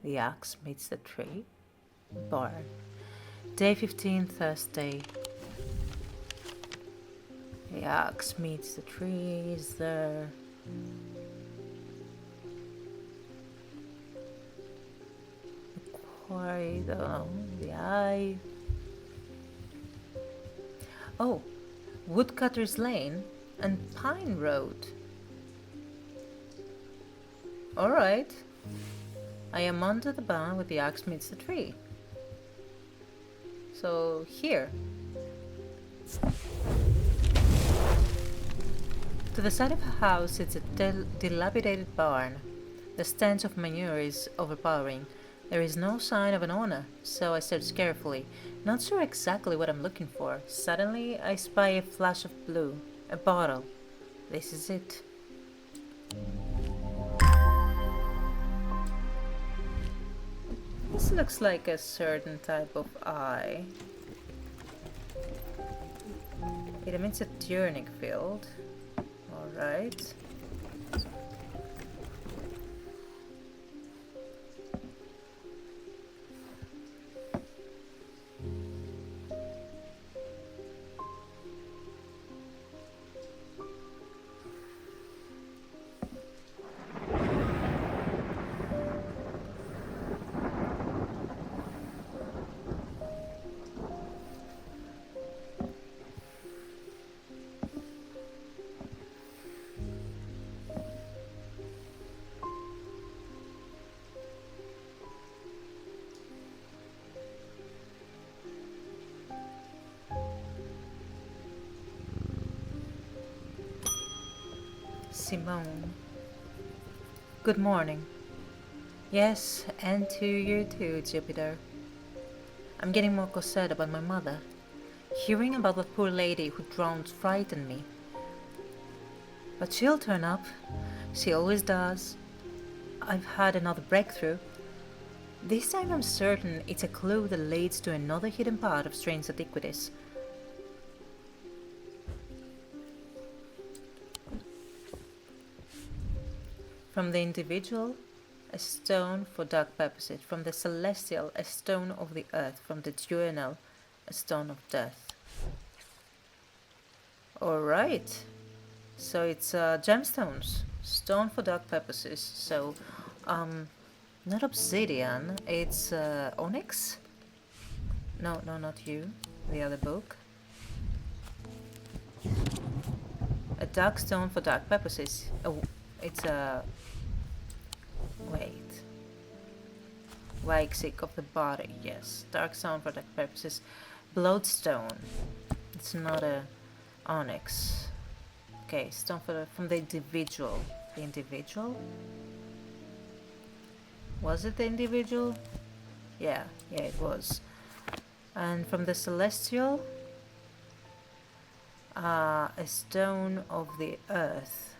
The axe meets the tree. Barn. Day 15, Thursday. The axe meets the tree. Is there? The quarry, the eye. Oh, Woodcutter's Lane and Pine Road. Alright. I am under the barn where the axe meets the tree. So, here. To the side of the house sits a dilapidated barn. The stench of manure is overpowering. There is no sign of an owner, so I search carefully, not sure exactly what I'm looking for. Suddenly, I spy a flash of blue. A bottle. This is it. This looks like a certain type of eye. It emits a turnic field. Alright. Simone. Good morning. Yes, and to you too, Jupiter. I'm getting more concerned about my mother. Hearing about that poor lady who drowned frightened me. But she'll turn up. She always does. I've had another breakthrough. This time I'm certain it's a clue that leads to another hidden part of strange antiquities. From the individual, a stone for dark purposes. From the celestial, a stone of the earth. From the diurnal, a stone of death. Alright. So it's gemstones. Stone for dark purposes. So, not obsidian. It's onyx? No, not you. The other book. A dark stone for dark purposes. Oh, it's a... Wait. Weixic of the body, yes. Dark stone for dark purposes. Bloodstone. It's not a onyx. Okay, stone from the individual. The individual? Was it the individual? Yeah, it was. And from the celestial, a stone of the earth.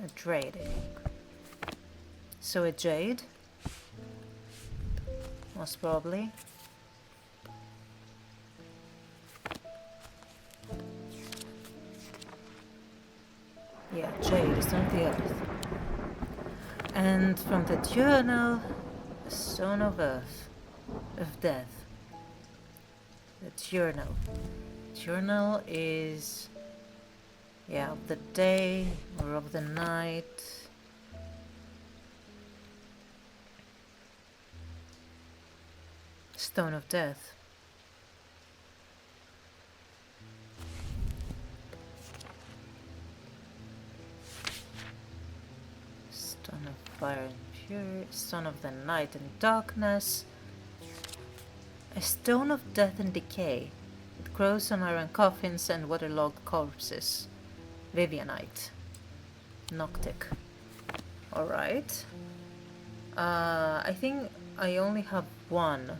A jade. So a jade? Most probably. Yeah, jade, stone of the earth. And from the journal, a stone of earth, of death. The journal. Journal is, yeah, of the day or of the night. Stone of death. Stone of fire and purity. Stone of the night and darkness. A stone of death and decay. It grows on iron coffins and waterlogged corpses. Vivianite. Noctic. Alright. I think I only have one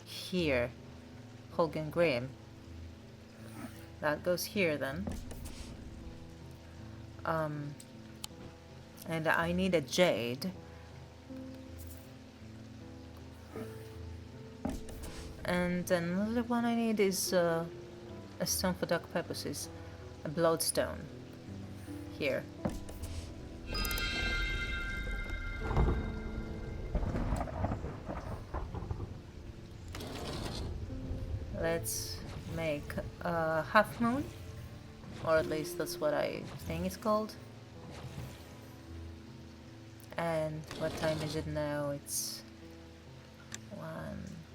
here. Holgen Grim. That goes here then. And I need a jade. And another one I need is a stone for dark purposes. A bloodstone. Here. let's make a half moon, or at least that's what I think it's called. And what time is it now? It's 1,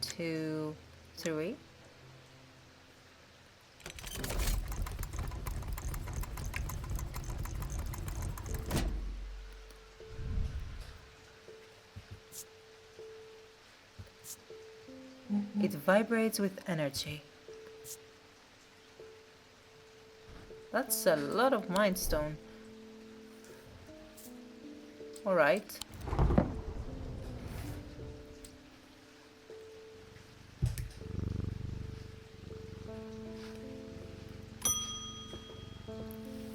2, 3. It vibrates with energy. That's a lot of mind stone. Alright.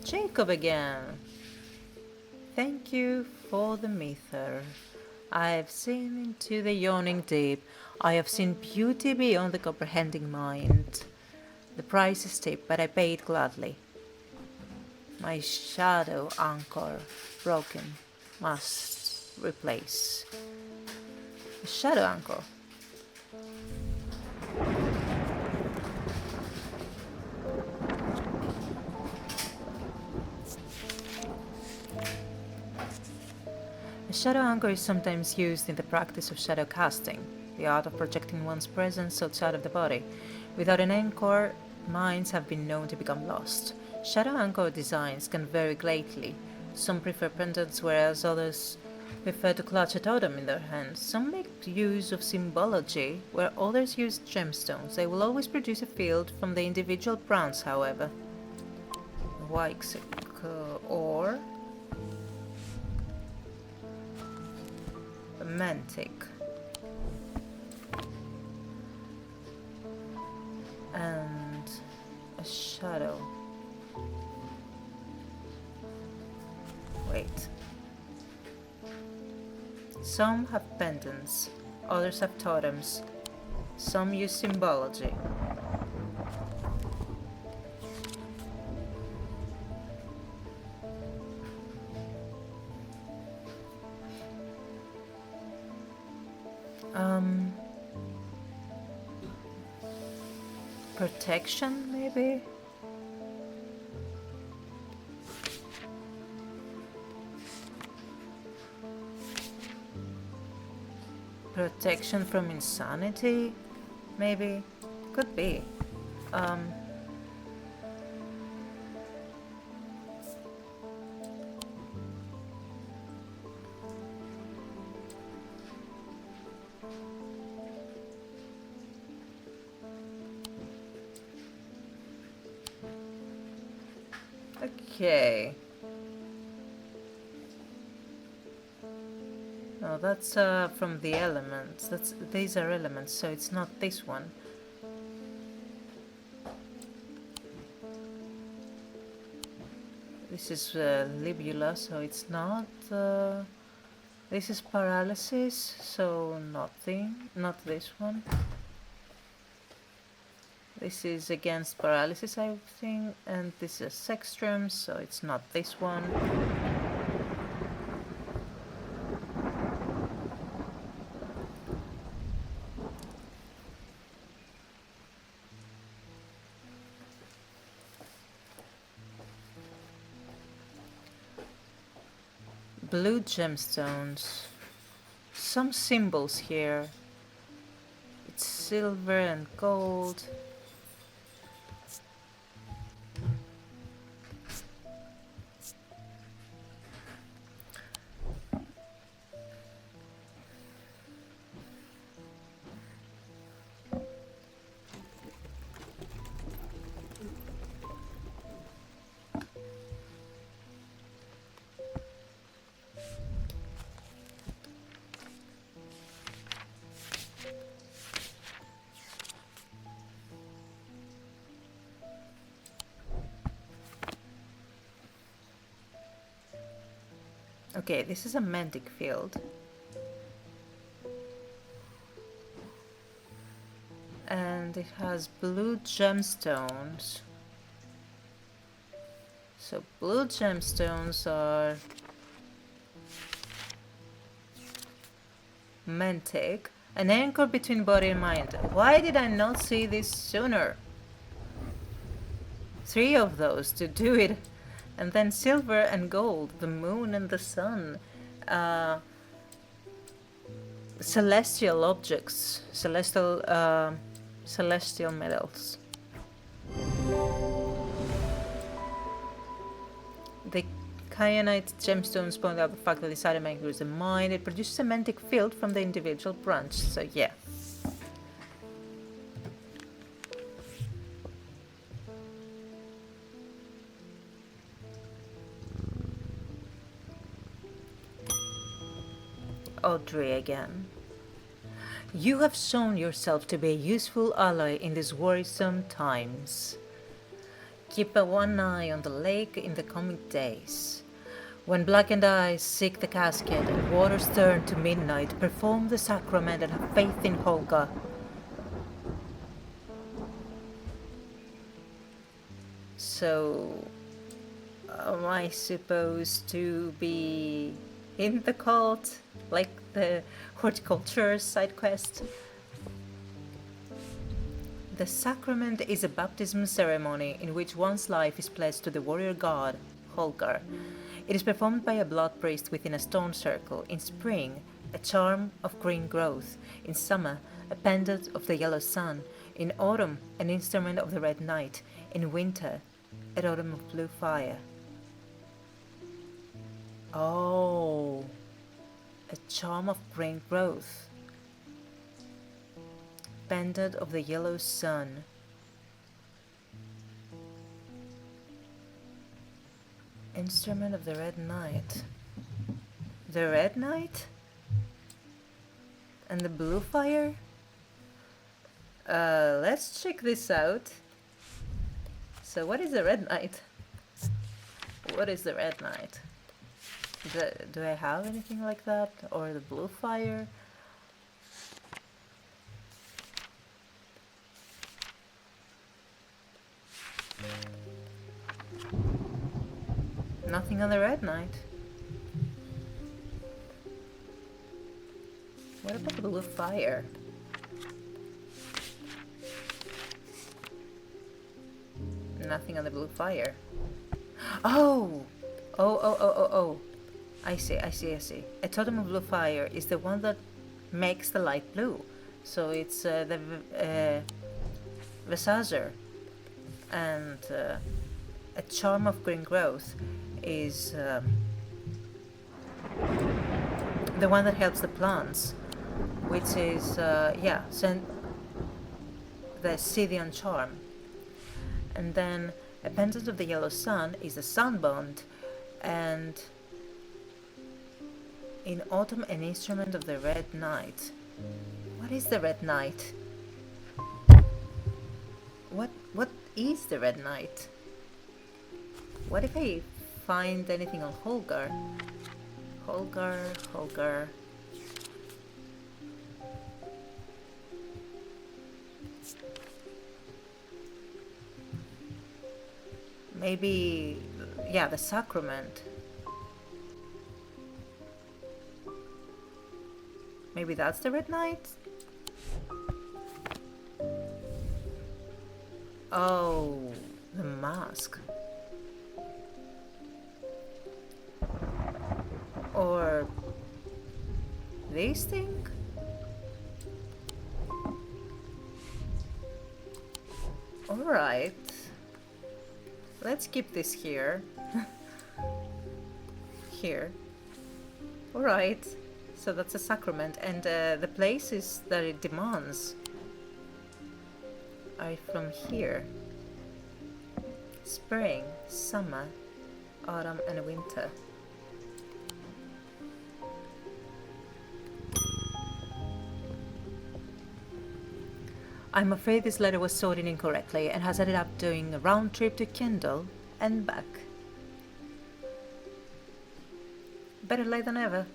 Jacob again. Thank you for the meter. I have seen into the yawning deep. I have seen beauty beyond the comprehending mind. The price is steep, but I pay it gladly. My shadow anchor, broken, must replace. A shadow anchor. A shadow anchor is sometimes used in the practice of shadow casting, the art of projecting one's presence outside of the body. Without an anchor, minds have been known to become lost. Shadow anchor designs can vary greatly. Some prefer pendants, whereas others prefer to clutch a totem in their hands. Some make use of symbology, where others use gemstones. They will always produce a field from the individual brands, however. Wax or romantic. And a shadow. Wait. Some have pendants, others have totems, some use symbology. Protection, maybe? Protection from insanity, maybe? Could be. Okay. No, that's from the elements. These are elements, so it's not this one. This is libula, so it's not. This is paralysis, so nothing. Not this one. This is against paralysis, I think, and this is sextrum, so it's not this one. Blue gemstones. Some symbols here. It's silver and gold. Okay, this is a mantic field. And it has blue gemstones. So blue gemstones are mantic, An anchor between body and mind. Why did I not see this sooner? 3 of those to do it. And then silver and gold, the moon and the sun. Celestial objects, celestial metals. The kyanite gemstones point out the fact that this item anchors the mind. It produces a magnetic field from the individual branch, so yeah. Audrey again. You have shown yourself to be a useful ally in these worrisome times. Keep one eye on the lake in the coming days. When blackened eyes seek the casket and waters turn to midnight, perform the sacrament and have faith in Holga. So, am I supposed to be in the cult, like the Horticulture side quest? The sacrament is a baptism ceremony in which one's life is pledged to the warrior god, Holgar. It is performed by a blood priest within a stone circle. In spring, a charm of green growth. In summer, a pendant of the yellow sun. In autumn, an instrument of the red night. In winter, a totem of blue fire. Oh, a charm of green growth. Pendant of the yellow sun. Instrument of the red night. The red night? And the blue fire? Let's check this out. So what is the red night? What is the red night? Do I have anything like that? Or the blue fire? Nothing on the red night. What about the blue fire? Nothing on the blue fire. Oh! Oh. I see. A totem of blue fire is the one that makes the light blue. So it's the successor. And a charm of green growth is the one that helps the plants, which is the Scythian charm. And then a pendant of the yellow sun is the sunbond, and in autumn an instrument of the red night. What is the red night? What is the red night? What if I find anything on Holgar? Holgar. Maybe, yeah, the sacrament. Maybe that's the red night? Oh, the mask. Or this thing? Alright. Let's keep this here. Here. Alright. So that's a sacrament. And the places that it demands are from here. Spring, summer, autumn and winter. I'm afraid this letter was sorted incorrectly and has ended up doing a round trip to Kendall and back. Better late than ever.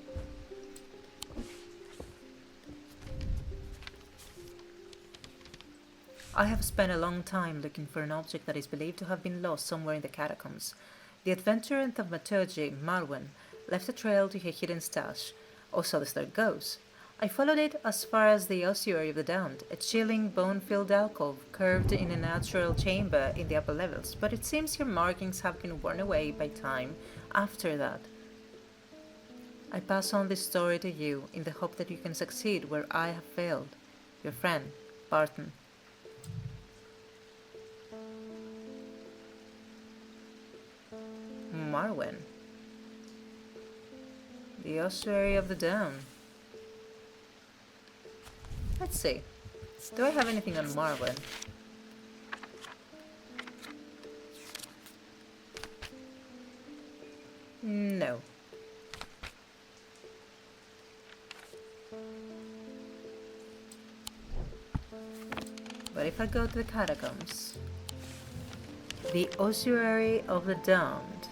I have spent a long time looking for an object that is believed to have been lost somewhere in the catacombs. The adventurer in thaumaturgy, Marwen, left a trail to her hidden stash, or so the story goes. I followed it as far as the ossuary of the damned, a chilling, bone-filled alcove curved in a natural chamber in the upper levels, but it seems your markings have been worn away by time after that. I pass on this story to you in the hope that you can succeed where I have failed. Your friend, Barton. Marwen. The ossuary of the damned. Let's see. Do I have anything on Marwen? No. But if I go to the catacombs, the ossuary of the damned.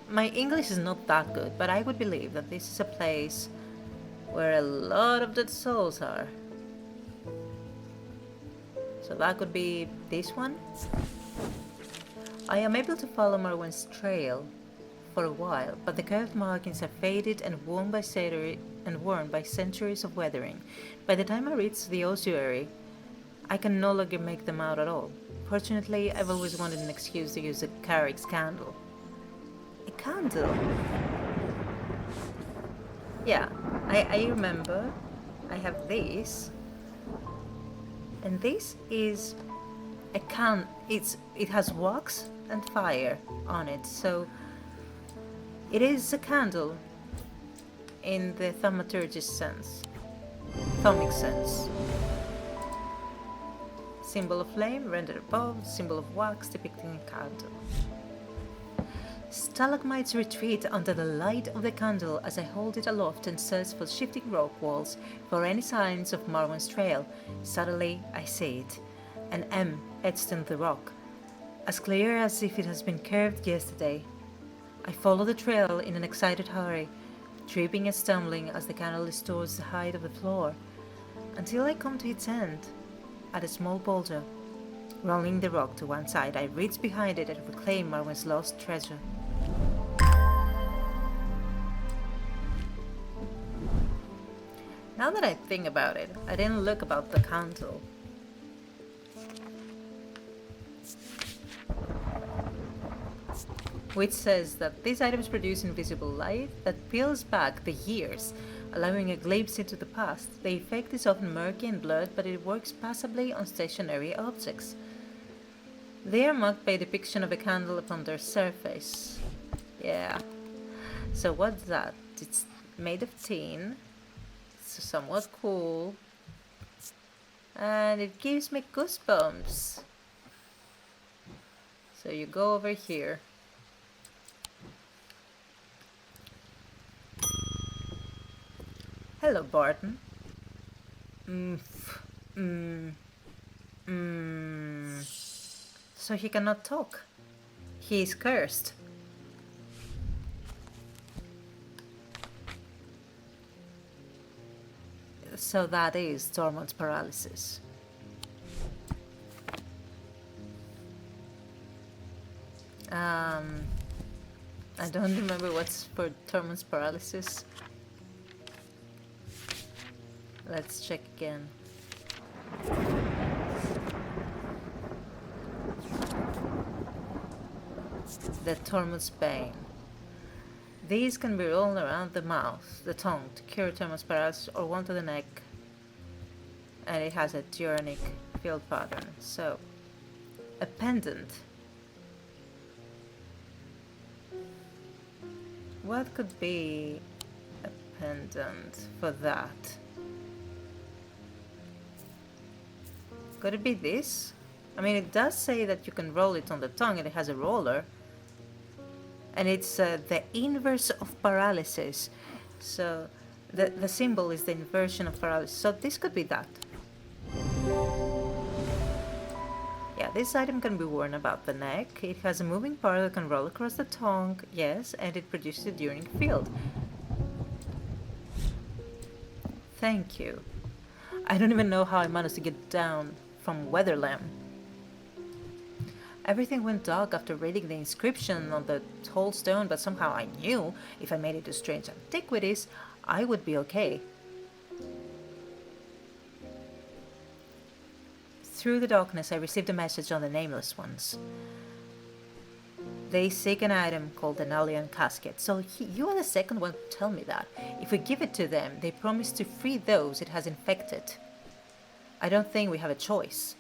My English is not that good, but I would believe that this is a place where a lot of dead souls are. So that could be this one. I am able to follow Marwen's trail for a while, but the curved markings are faded and worn by centuries of weathering. By the time I reach the ossuary, I can no longer make them out at all. Fortunately, I've always wanted an excuse to use a Carrick's candle. A candle? Yeah, I remember. I have this. And this is a it has wax and fire on it, so it is a candle in the thaumaturgist sense. Thaumic sense. Symbol of flame rendered above, symbol of wax depicting a candle. Stalagmites retreat under the light of the candle as I hold it aloft and search for shifting rock walls for any signs of Marwen's trail. Suddenly, I see it. An M etched in the rock, as clear as if it has been curved yesterday. I follow the trail in an excited hurry, tripping and stumbling as the candle is towards the height of the floor, until I come to its end, at a small boulder. Rolling the rock to one side, I reach behind it and reclaim Marwen's lost treasure. Now that I think about it, I didn't look about the candle. Which says that these items produce invisible light that peels back the years, allowing a glimpse into the past. The effect is often murky and blurred, but it works passably on stationary objects. They are marked by a depiction of a candle upon their surface. Yeah. So what's that? It's made of tin. It's somewhat cool. And it gives me goosebumps. So you go over here. Hello, Barton. So he cannot talk. He is cursed. So that is Tormund's paralysis. I don't remember what's for Tormund's paralysis. Let's check again. The Tormund's Bane. These can be rolled around the mouth, the tongue, to cure Tormund's paralysis, or one to the neck. And it has a Diurnic field pattern. So, a pendant. What could be a pendant for that? Could it be this? I mean, it does say that you can roll it on the tongue, and it has a roller. And it's the inverse of paralysis. So the symbol is the inversion of paralysis. So this could be that. Yeah, this item can be worn about the neck. It has a moving part that can roll across the tongue, yes, and it produces a Diurnic field. Thank you. I don't even know how I managed to get down from Weatherlam. Everything went dark after reading the inscription on the tall stone, but somehow I knew if I made it to strange Antiquities, I would be okay. Through the darkness, I received a message on the Nameless Ones. They seek an item called an alien casket. So you are the second one to tell me that. If we give it to them, they promise to free those it has infected. I don't think we have a choice.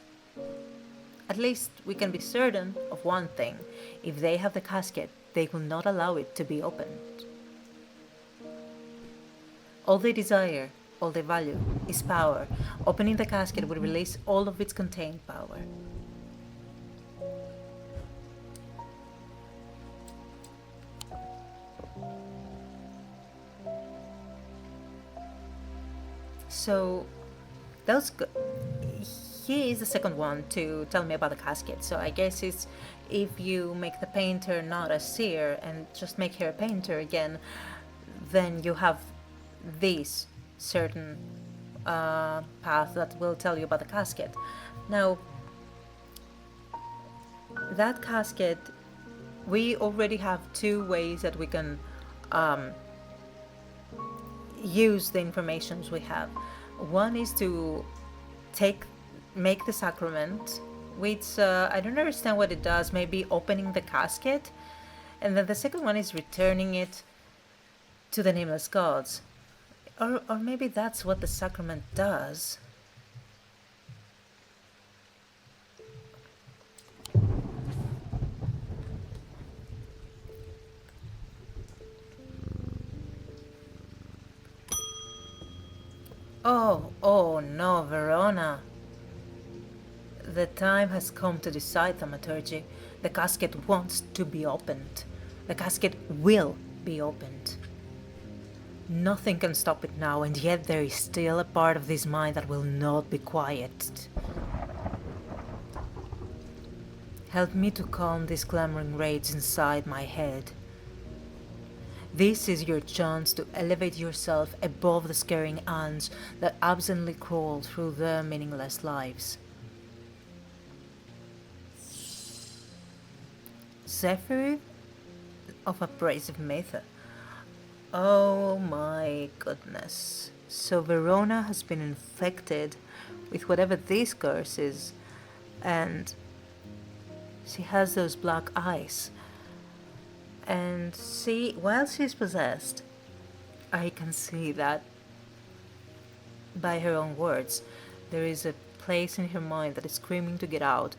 At least we can be certain of one thing. If they have the casket, they will not allow it to be opened. All they desire, all they value, is power. Opening the casket would release all of its contained power. So, that's good. He is the second one to tell me about the casket. So I guess it's if you make the painter not a seer and just make her a painter again, then you have this certain path that will tell you about the casket. Now, that casket, we already have two ways that we can use the informations we have. One is to make the sacrament, which I don't understand what it does, maybe opening the casket. And then the second one is returning it to the nameless gods. Or maybe that's what the sacrament does. Oh no, Verona. The time has come to decide, Thaumaturgy. The casket wants to be opened. The casket will be opened. Nothing can stop it now, and yet there is still a part of this mind that will not be quiet. Help me to calm this clamoring rage inside my head. This is your chance to elevate yourself above the scaring ants that absently crawl through their meaningless lives. Zephyr of abrasive matter. Oh my goodness. So Verona has been infected with whatever this curse is, and she has those black eyes. And see, while she's possessed, I can see that by her own words, there is a place in her mind that is screaming to get out.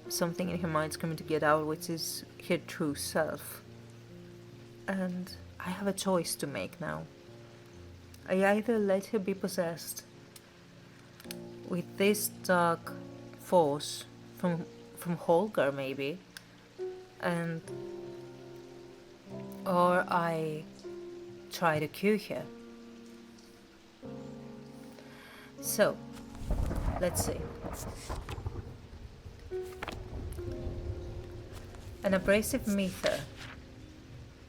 Something in her mind screaming to get out, which is her true self. And I have a choice to make now. I either let her be possessed with this dark force from Holger maybe, and or I try to cure her. So, let's see. An abrasive meter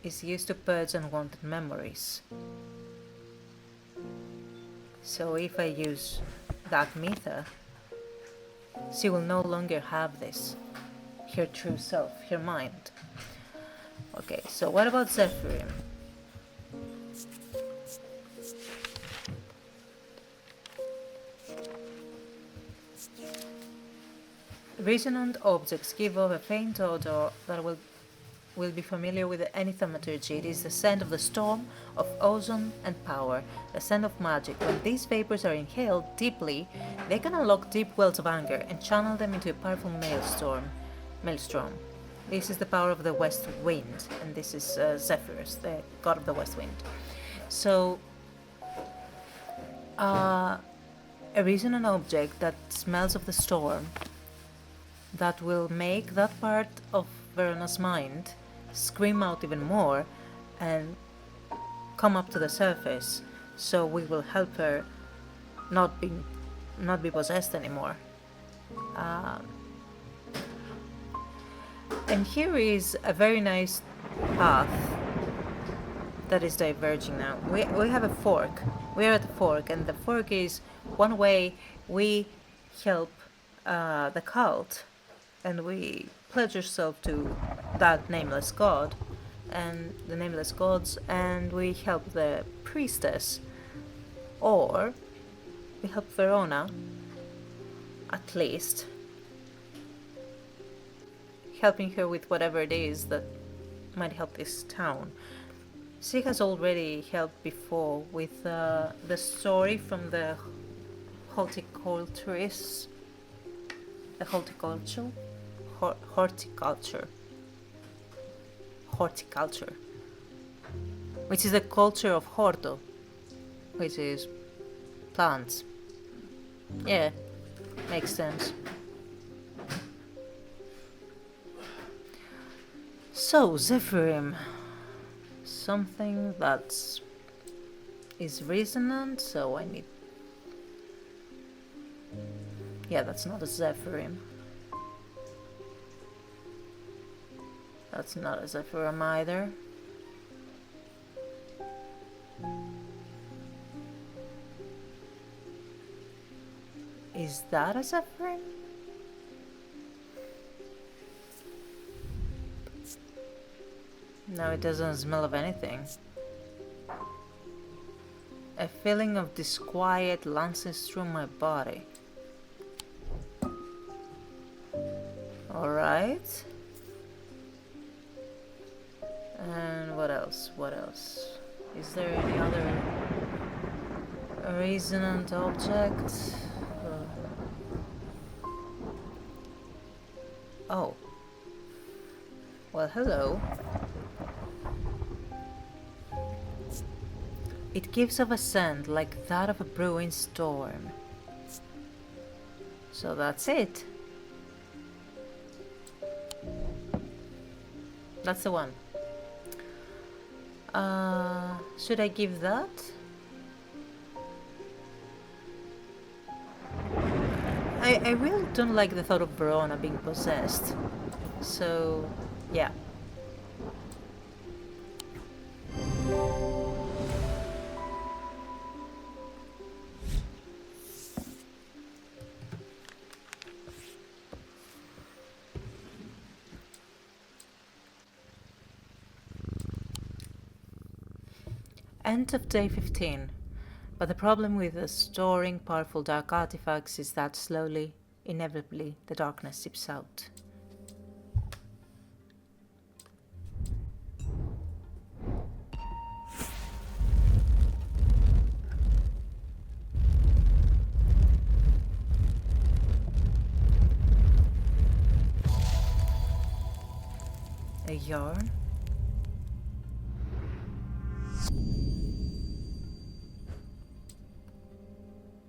is used to purge unwanted memories. So if I use that meter, she will no longer have this, her true self, her mind. Okay, so what about Zephyr? Resonant objects give off a faint odor that will be familiar with any thaumaturgy. It is the scent of the storm, of ozone and power, the scent of magic. When these vapors are inhaled deeply, they can unlock deep wells of anger and channel them into a powerful maelstrom. This is the power of the west wind, and this is Zephyrus, the god of the west wind. So, a resonant object that smells of the storm, that will make that part of Verona's mind scream out even more and come up to the surface, so we will help her not be possessed anymore. And here is a very nice path that is diverging now. We have a fork. We are at the fork, and the fork is one way we help the cult, and we pledge ourselves to that nameless god and the nameless gods, and we help the priestess, or we help Verona at least. Helping her with whatever it is that might help this town. She has already helped before with the story from the horticulturists. The horticulture? Horticulture. Horticulture. Which is the culture of horto, which is plants. Yeah, makes sense. So, Zephyrim. Something that is resonant, so I need... Yeah, that's not a Zephyrim. That's not a Zephyrim either. Is that a Zephyrim? No, it doesn't smell of anything. A feeling of disquiet lances through my body. Alright. And what else? What else? Is there any other resonant object? Oh. Well, hello. It gives off a scent like that of a brewing storm. So that's it. That's the one. Should I give that? I really don't like the thought of Verona being possessed. So, yeah. End of day 15. But the problem with storing powerful dark artifacts is that slowly, inevitably, the darkness seeps out. A yarn?